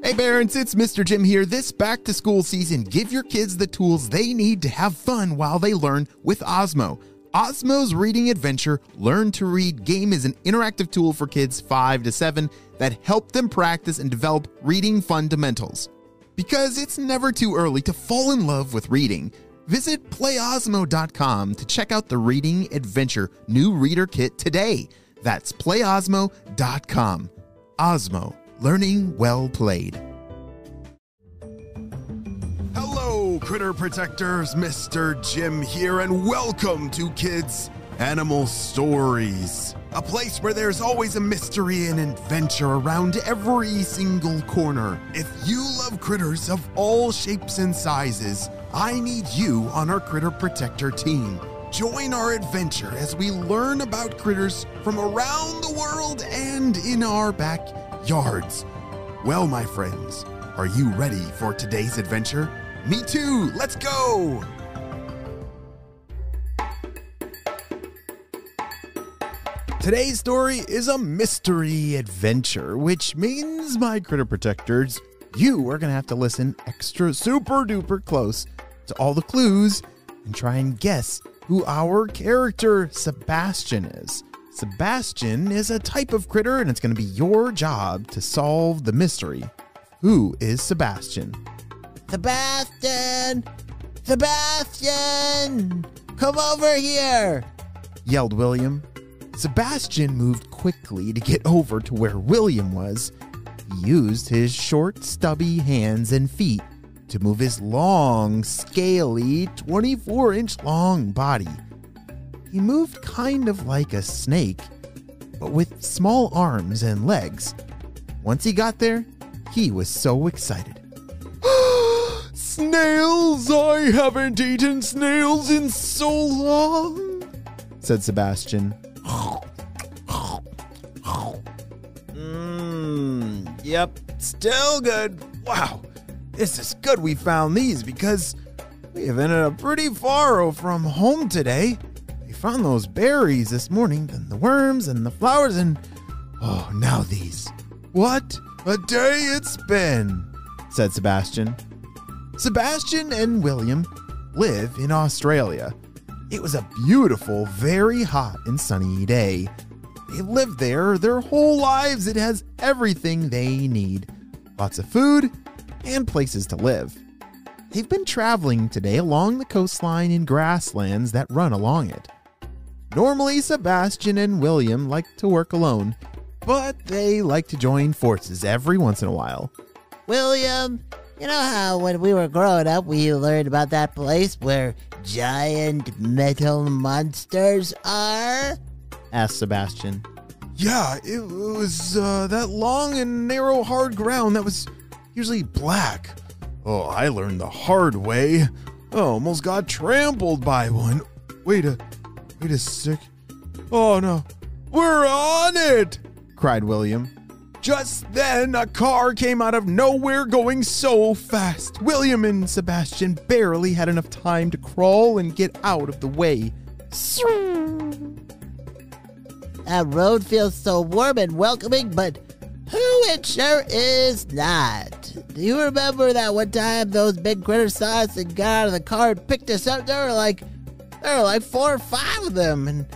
Hey parents, it's Mr. Jim here. This back to school season, give your kids the tools they need to have fun while they learn with Osmo. Osmo's Reading Adventure Learn to Read game is an interactive tool for kids 5 to 7 that help them practice and develop reading fundamentals. Because it's never too early to fall in love with reading. Visit playosmo.com to check out the Reading Adventure new reader kit today. That's playosmo.com. Osmo. Learning well played. Hello, critter protectors. Mr. Jim here, and welcome to Kids Animal Stories, a place where there's always a mystery and adventure around every single corner. If you love critters of all shapes and sizes, I need you on our Critter Protector team. Join our adventure as we learn about critters from around the world and in our backyards. Well, my friends, are you ready for today's adventure? Me too, let's go! Today's story is a mystery adventure, which means, my critter protectors, you are gonna have to listen extra super duper close to all the clues and try and guess who our character Sebastian is. Sebastian is a type of critter, and it's going to be your job to solve the mystery. Who is Sebastian? Sebastian! Sebastian! Come over here! Yelled William. Sebastian moved quickly to get over to where William was. He used his short, stubby hands and feet to move his long, scaly, 24-inch long body. He moved kind of like a snake, but with small arms and legs. Once he got there, he was so excited. Snails! I haven't eaten snails in so long, said Sebastian. Yep, still good. Wow. This is good we found these because we have ended up pretty far from home today. We found those berries this morning, then the worms and the flowers, and oh, now these. What a day it's been, said Sebastian. Sebastian and William live in Australia. It was a beautiful, very hot and sunny day. They've lived there their whole lives. It has everything they need. Lots of food and places to live. They've been traveling today along the coastline in grasslands that run along it. Normally, Sebastian and William like to work alone, but they like to join forces every once in a while. William, you know how when we were growing up we learned about that place where giant metal monsters are? Asked Sebastian. Yeah, it was that long and narrow hard ground that was usually black. Oh, I learned the hard way. I almost got trampled by one. Wait a sec. Oh no, we're on it! Cried William. Just then, a car came out of nowhere going so fast. William and Sebastian barely had enough time to crawl and get out of the way. That road feels so warm and welcoming, but it sure is not. Do you remember that one time those big critters saw us and got out of the car and picked us up? There were like 4 or 5 of them, and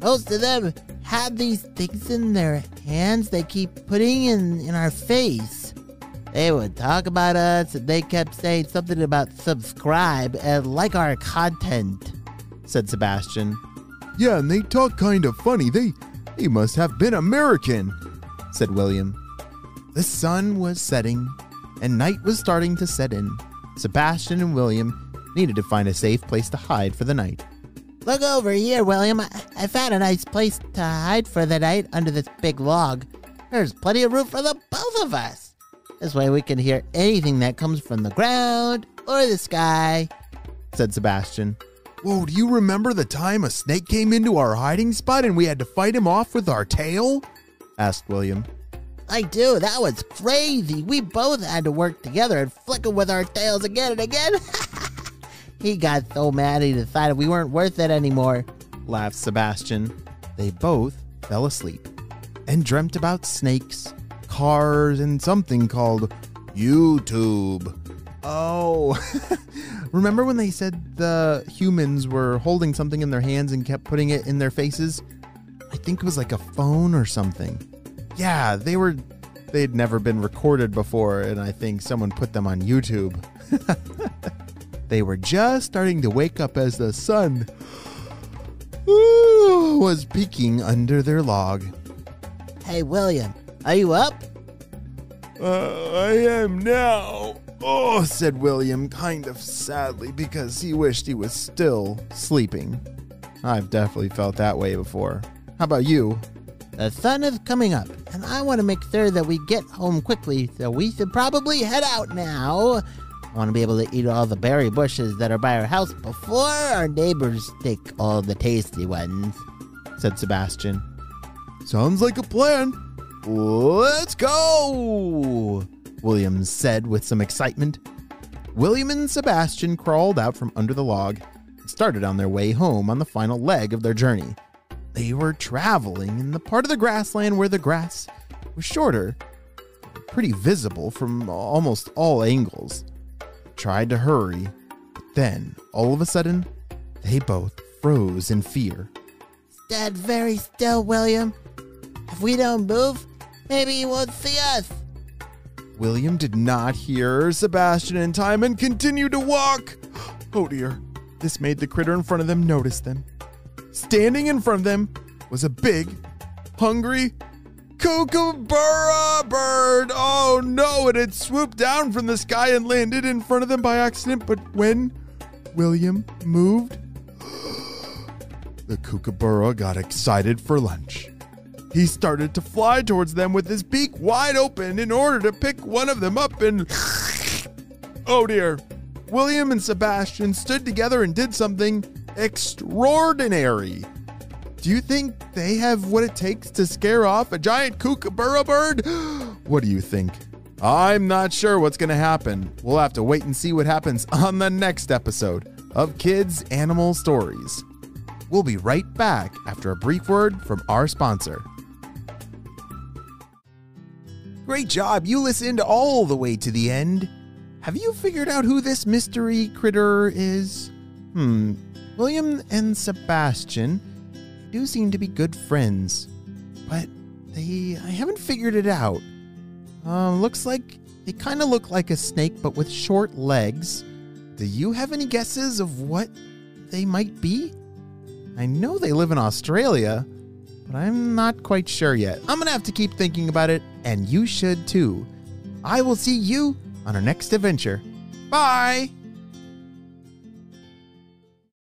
most of them had these things in their hands they keep putting in our face. They would talk about us, and they kept saying something about subscribe and like our content, said Sebastian. Yeah, and they talk kind of funny. They must have been American, said William. The sun was setting, and night was starting to set in. Sebastian and William needed to find a safe place to hide for the night. Look over here, William. I found a nice place to hide for the night under this big log. There's plenty of room for the both of us. This way we can hear anything that comes from the ground or the sky, said Sebastian. Whoa, do you remember the time a snake came into our hiding spot and we had to fight him off with our tail? Asked William. I do. That was crazy. We both had to work together and flick him with our tails again and again. He got so mad he decided we weren't worth it anymore, laughed Sebastian. They both fell asleep and dreamt about snakes, cars, and something called YouTube. Oh, remember when they said the humans were holding something in their hands and kept putting it in their faces? I think it was like a phone or something. Yeah, they'd never been recorded before, and I think someone put them on YouTube. They were just starting to wake up as the sun was peeking under their log. Hey, William, are you up? I am now. Oh, said William, kind of sadly, because he wished he was still sleeping. I've definitely felt that way before. How about you? The sun is coming up, and I want to make sure that we get home quickly, so we should probably head out now. I want to be able to eat all the berry bushes that are by our house before our neighbors take all the tasty ones, said Sebastian. Sounds like a plan. Let's go, William said with some excitement. William and Sebastian crawled out from under the log and started on their way home on the final leg of their journey. They were traveling in the part of the grassland where the grass was shorter, pretty visible from almost all angles. They tried to hurry, but then, all of a sudden, they both froze in fear. Stand very still, William. If we don't move, maybe he won't see us. William did not hear Sebastian in time and continued to walk. Oh dear, this made the critter in front of them notice them. Standing in front of them was a big, hungry kookaburra bird. Oh no, it had swooped down from the sky and landed in front of them by accident. But when William moved, the kookaburra got excited for lunch. He started to fly towards them with his beak wide open in order to pick one of them up and... Oh dear. William and Sebastian stood together and did something extraordinary. Do you think they have what it takes to scare off a giant kookaburra bird? What do you think? I'm not sure what's going to happen. We'll have to wait and see what happens on the next episode of Kids Animal Stories. We'll be right back after a brief word from our sponsor. Great job. You listened all the way to the end. Have you figured out who this mystery critter is? William and Sebastian do seem to be good friends, but I haven't figured it out. Looks like they kind of look like a snake, but with short legs. Do you have any guesses of what they might be? I know they live in Australia, but I'm not quite sure yet. I'm going to have to keep thinking about it, and you should too. I will see you on our next adventure. Bye!